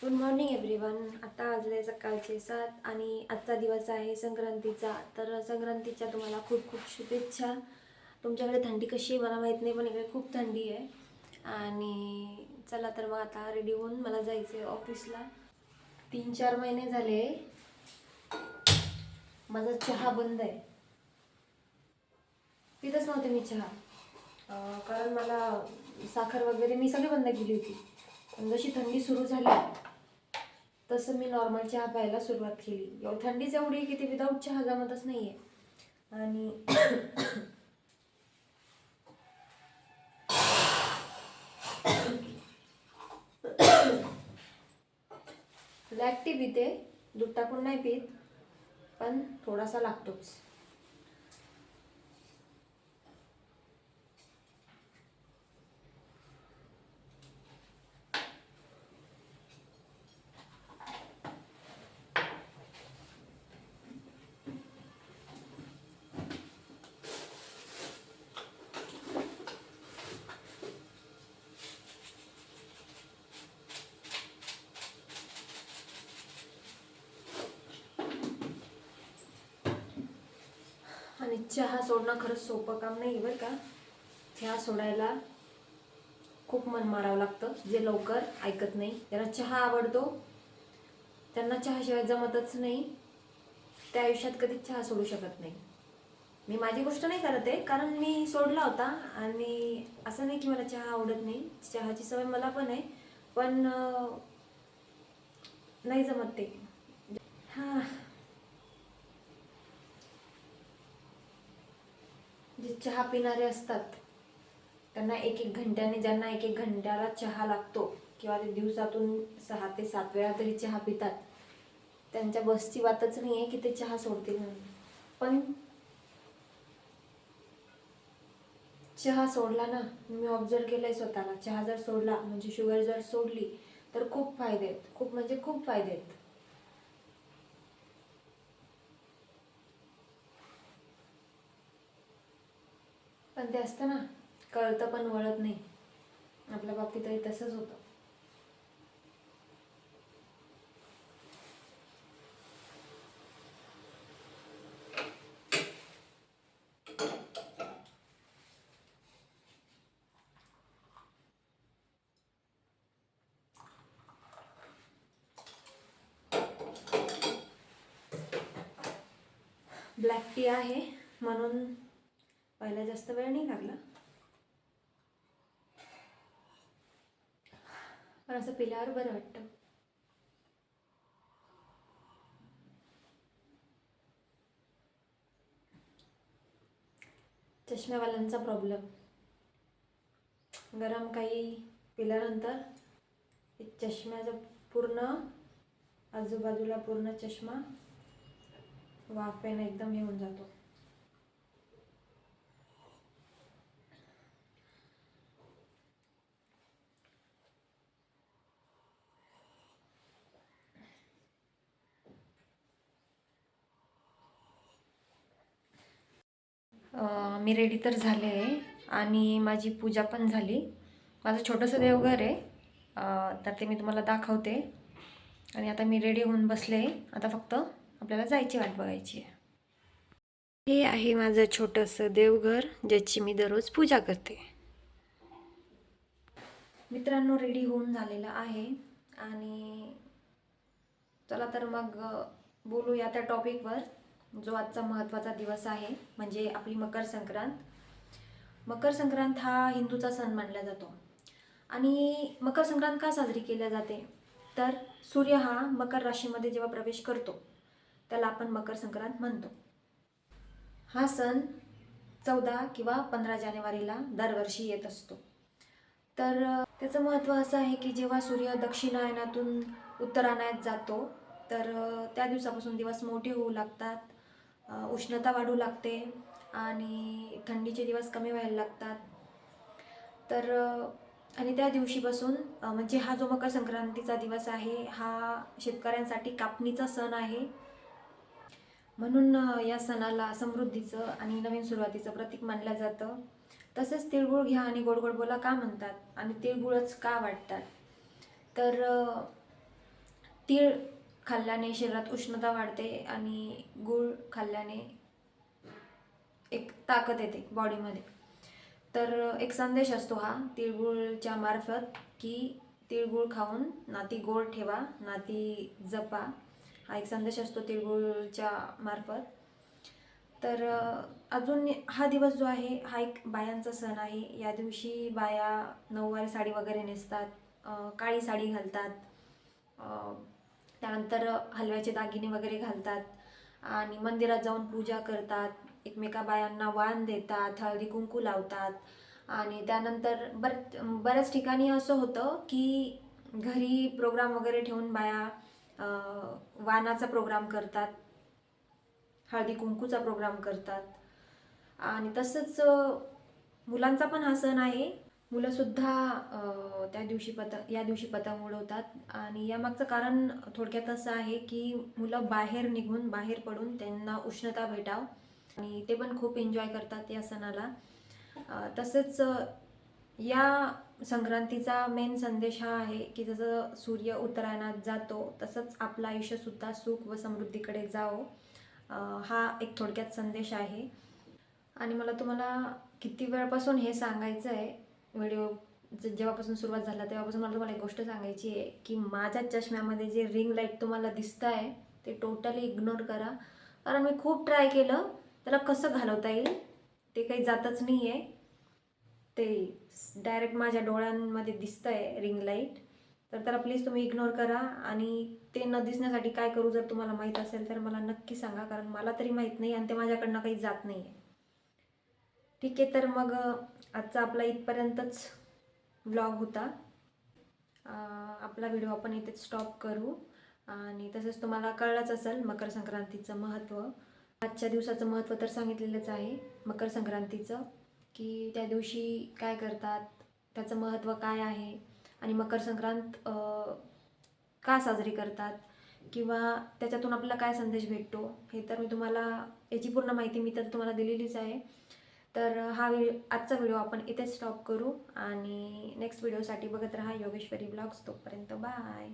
Good morning everyone. आता वाजले सकाळचे 7 आणि आजचा दिवस आहे संक्रांतीचा. तर संक्रांतीच्या तुम्हाला खूप खूप शुभेच्छा. तुमच्याकडे थंडी कशी आहे मला माहीत नाही, पण इकडे खूप थंडी आहे. आणि चला तर मग आता रेडी होऊन मला जायचं आहे ऑफिसला. 3-4 महिने झाले माझा चहा बंद आहे. पितच नव्हते मी चहा, कारण मला साखर वगैरे मी सगळी बंद केली होती. पण जशी थंडी सुरू झाली तसं मी नॉर्मल चहा प्यायला सुरुवात केली. थंडीच एवढी आहे की ते विदाऊट चहा जमतच नाही आहे. आणि ब्लॅक टी पिते, दूध टाकून नाही पित, पण थोडासा लागतोच. आणि चहा सोडणं खरंच सोपं काम नाही बरं का. चहा सोडायला खूप मन मारावं लागतं. जे लवकर ऐकत नाही, ज्यांना चहा आवडतो त्यांना चहाशिवाय जमतच नाही, त्या आयुष्यात कधीच चहा सोडू शकत नाही. मी माझी गोष्ट नाही करत आहे, कारण मी सोडला होता. आणि असं नाही की मला चहा आवडत नाही, चहाची सवय मला पण आहे, पण नाही जमत ते. हां, जे चहा पिणारे असतात त्यांना एक एक घंट्याने, ज्यांना एक एक घंट्याला चहा लागतो किंवा ते दिवसातून 6 ते 7 वेळा तरी चहा पितात, त्यांच्या बसची बातच नाही आहे की ते चहा सोडतील म्हणून. पण चहा सोडला ना, मी ऑब्झर्व केलंय स्वतःला, चहा जर सोडला म्हणजे शुगर जर सोडली तर खूप फायदे आहेत, खूप म्हणजे खूप फायदे आहेत. पण ते असतं ना, कळतं पण वळत नाही. आपल्या बाबतीतही तसंच होतं. ब्लॅक टी आहे म्हणून पहिला जास्त वेळ नाही लागला, पण असं पिल्यावर बरं वाटतं. चष्म्यावाल्यांचा प्रॉब्लेम, गरम काही पिल्यानंतर चष्म्याचं पूर्ण आजूबाजूला पूर्ण चष्मा वाफेने एकदम हे होऊन जातो. मी रेडी तर झाले आहे आणि माझी पूजा पण झाली. माझं छोटंसं देवघर आहे, तर ते मी तुम्हाला दाखवते. आणि आता मी रेडी होऊन बसले. आता फक्त आपल्याला जायची वाट बघायची आहे. हे आहे माझं छोटंसं देवघर, ज्याची मी दररोज पूजा करते. मित्रांनो, रेडी होऊन झालेलं आहे आणि चला तर मग बोलूया त्या टॉपिकवर, जो आजचा महत्त्वाचा दिवस आहे, म्हणजे आपली मकर संक्रांत. मकर संक्रांत हा हिंदूचा सण मानला जातो. आणि मकर संक्रांत का साजरी केली जाते, तर सूर्य हा मकर राशीमध्ये जेव्हा प्रवेश करतो त्याला आपण मकर संक्रांत म्हणतो. हा सण 14 किंवा 15 जानेवारीला दरवर्षी येत असतो. तर त्याचं महत्त्व असं आहे की जेव्हा सूर्य दक्षिणायनातून उत्तरायणात जातो, तर त्या दिवसापासून दिवस मोठे होऊ लागतात, उष्णता वाढू लागते आणि थंडीचे दिवस कमी व्हायला लागतात. तर आणि त्या दिवशीपासून म्हणजे हा जो मकर संक्रांतीचा दिवस आहे हा शेतकऱ्यांसाठी कापणीचा सण आहे. म्हणून या सणाला समृद्धीचं आणि नवीन सुरुवातीचं प्रतीक मानलं जातं. तसेच तिळगुळ घ्या आणि गोड गोड बोला का म्हणतात आणि तिळगुळच का वाटतात, तर तीळ खाल्ल्याने शरीरात उष्णता वाढते आणि गूळ खाल्ल्याने एक ताकद येते बॉडीमध्ये. तर एक संदेश असतो हा तिळगुळच्या मार्फत की तिळगुळ खाऊन नाती गोड ठेवा, नाती जपा. हा एक संदेश असतो तिळगुळच्या मार्फत. तर अजून हा दिवस जो आहे हा एक बायांचा सण आहे. या दिवशी बाया नऊवारी साडी वगैरे नेसतात, काळी साडी घालतात, त्यानंतर हलव्याचे दागिने वगैरे घालतात आणि मंदिरात जाऊन पूजा करतात, एकमेका बायांना वाण देतात, हळदी कुंकू लावतात. आणि त्यानंतर बऱ्याच ठिकाणी असं होतं की घरी प्रोग्राम वगैरे ठेवून बाया वाणाचा प्रोग्राम करतात, हळदी कुंकूचा प्रोग्राम करतात. आणि तसंच मुलांचा पण हा सण आहे. मुलंसुद्धा या दिवशी पतंग उडवतात आणि यामागचं कारण थोडक्यात असं आहे की मुलं बाहेर निघून बाहेर पडून त्यांना उष्णता भेटाव आणि ते पण खूप एन्जॉय करतात या सणाला. तसंच या संक्रांतीचा मेन संदेश हा आहे की जसं सूर्य उत्तरायणात जातो तसंच आपलं आयुष्यसुद्धा सुख व समृद्धीकडे जावो, हा एक थोडक्यात संदेश आहे. आणि मला तुम्हाला किती वेळापासून हे सांगायचं आहे, व्हिडिओ जेव्हापासून सुरुवात झाला तेव्हापासून मला तुम्हाला एक गोष्ट सांगायची आहे की माझ्या चष्म्यामध्ये जे रिंग लाईट तुम्हाला दिसत आहे ते टोटली इग्नोर करा. कारण मी खूप ट्राय केलं त्याला कसं घालवता येईल, ते काही जातच नाही आहे. ते डायरेक्ट माझ्या डोळ्यांमध्ये दिसतं आहे रिंग लाईट. तर त्याला प्लीज तुम्ही इग्नोर करा आणि ते न दिसण्यासाठी काय करू जर तुम्हाला माहीत असेल तर मला नक्की सांगा, कारण मला तरी माहीत नाही आणि ते माझ्याकडनं काही जात नाही आहे. ठीक आहे, तर मग आजचा आपला इथपर्यंतच व्लॉग होता. आपला व्हिडिओ आपण इथेच स्टॉप करू. आणि तसंच तुम्हाला कळलंच असेल मकर संक्रांतीचं महत्त्व. आजच्या दिवसाचं महत्त्व तर सांगितलेलंच आहे मकर संक्रांतीचं, की त्या दिवशी काय करतात, त्याचं महत्त्व काय आहे आणि मकर संक्रांत का साजरी करतात किंवा त्याच्यातून आपल्याला काय संदेश भेटतो हे तर मी तुम्हाला याची पूर्ण माहिती मी तर तुम्हाला दिलेलीच आहे. तर आजचा व्हिडिओ आपण इथेच स्टॉप करू आणि नेक्स्ट व्हिडिओसाठी बघत राहा योगेश्वरी ब्लॉग्स. तोपर्यंत बाय.